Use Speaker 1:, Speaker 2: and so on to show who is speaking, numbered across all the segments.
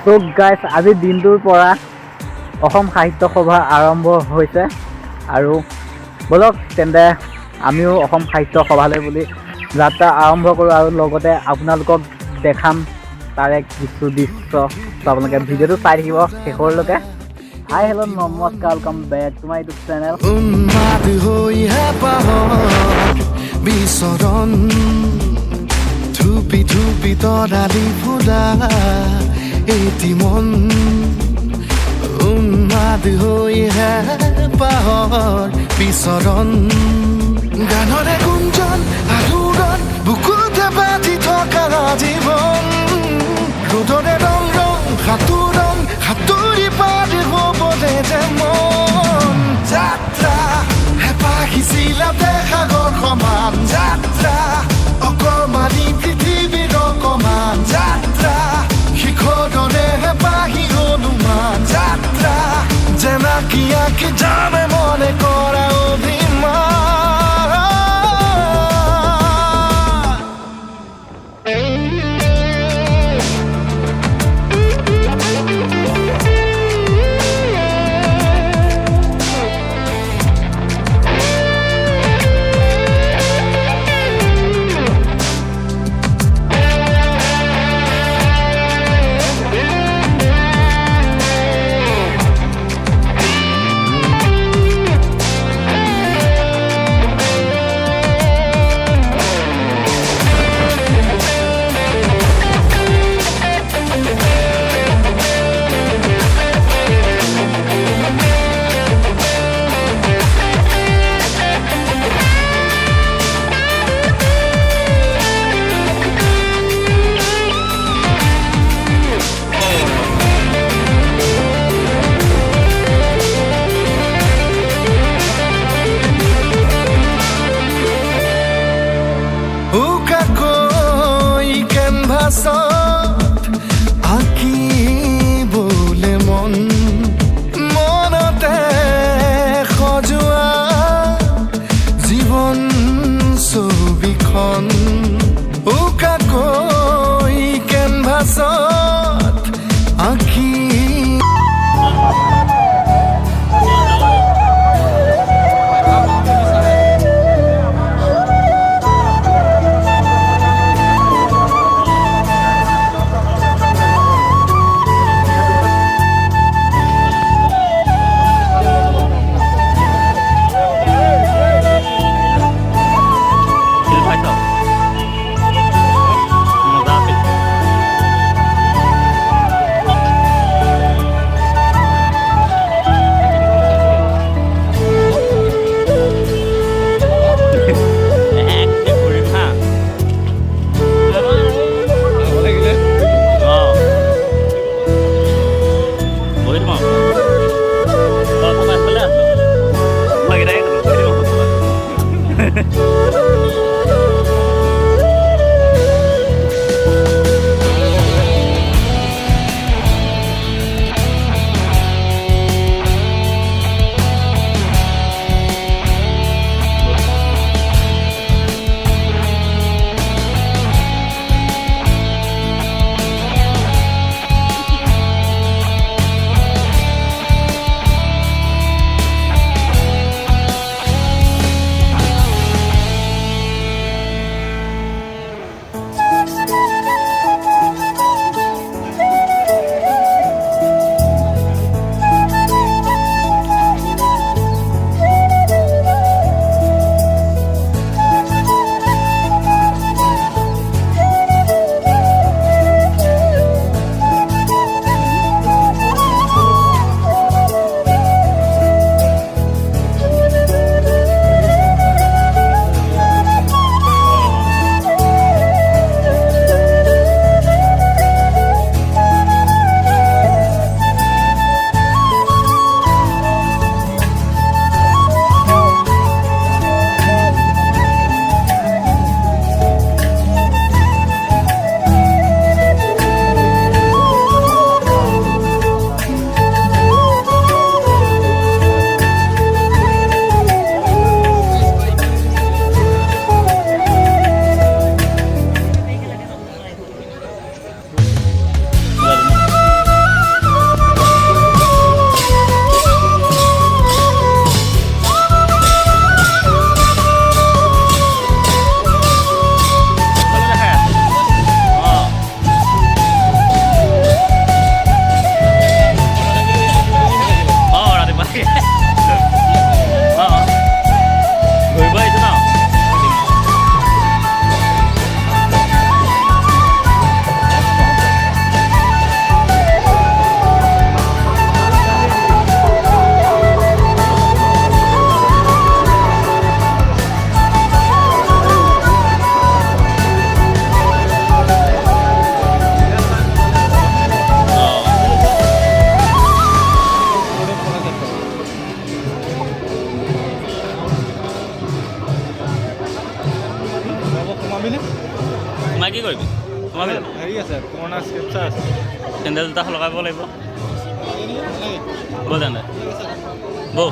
Speaker 1: তো গাইজ আজি দিনটোৰ পৰা অসম সাহিত্য সভা আৰম্ভ হৈছে আৰু বলক তেন্তে আমিও অসম সাহিত্য সভালৈ বুলি যাত্ৰা আৰম্ভ কৰোঁ আৰু লগতে আপোনালোকক দেখাম তাৰে কিছু দৃশ্য। তো আপোনালোকে ভিডিঅ'টো চাই থাকিব শেষৰলৈকে। হাই হেল্ল' নমস্কাৰ, welcome back to my YouTube channel.
Speaker 2: উন্মাদ হৈহে বিচৰণ ধুপি ধুপি তৰালি ফুলা এটি মন উন্মাদ হৈহে বিচৰণ গানৰে গুঞ্জন আলোড়ন বুকুতে বাজি থকা জীৱন ৰ'দৰে ৰং ৰং সাঁতোৰং সাঁতুৰি পাৰ হ'বলে যে মন যাত্ৰা হেঁপাহিছিলা দেশাগৰ সমান যাত্ৰা অকমানি পৃথিৱীৰ অকমান যাত্ৰা শিখৰৰে হেঁপাহি অনুমান যাত্ৰা জেনাকি আঁকি যামে মনে কৰা অভিমান।
Speaker 3: সোমাবি জানো
Speaker 4: হেৰি আছে পুৰণা স্ক্ৰিপ্টচাৰ আছে
Speaker 3: চেণ্ডেল জোতা লগাব লাগিব ব'ল তেন্তে বৌ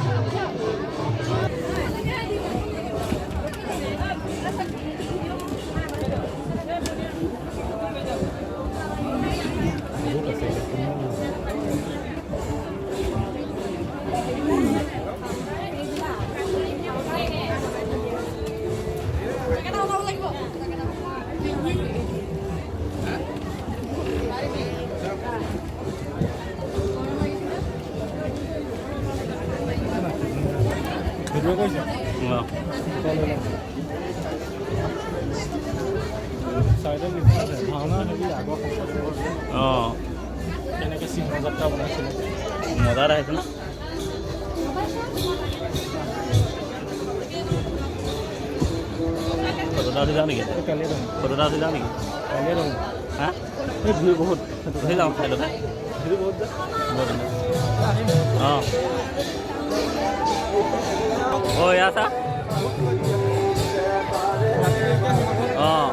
Speaker 4: ভিডিঅ' কৰিছে চাইডত লিখা আছে ভাওনা হেৰি আগৰ
Speaker 3: অঁ
Speaker 4: কেনেকৈ সিংহযাত্ৰা বনাইছিলে
Speaker 3: মজাত আহিছে ন ফটোটা উঠি যাওঁ নেকি
Speaker 4: কালিয়ে যাম
Speaker 3: ফটোটা উঠি যাওঁ নেকি
Speaker 4: কালিয়ে যাম
Speaker 3: হা
Speaker 4: এই ভিৰ বহুত
Speaker 3: উঠি যাওঁ চাইডতে
Speaker 4: ভিৰ বহুত যে
Speaker 3: অঁ অঁ এয়া চা অঁ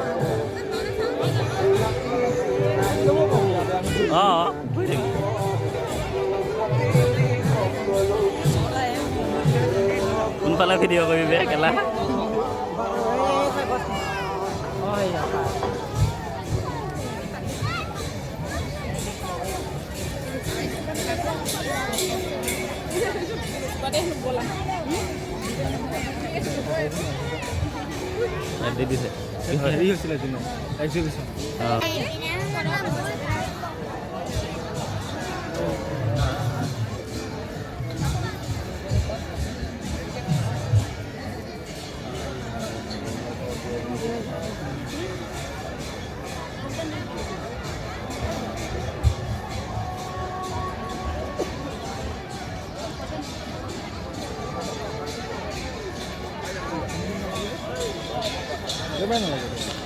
Speaker 3: অঁ গৈ থাকিম কোনফালে ভিডিঅ' কৰিবি একেলা দি দিছে
Speaker 4: হেৰি হৈছিলে দিনত এক্সিবিশ্যন
Speaker 3: অঁ
Speaker 4: এবাৰ নালাগে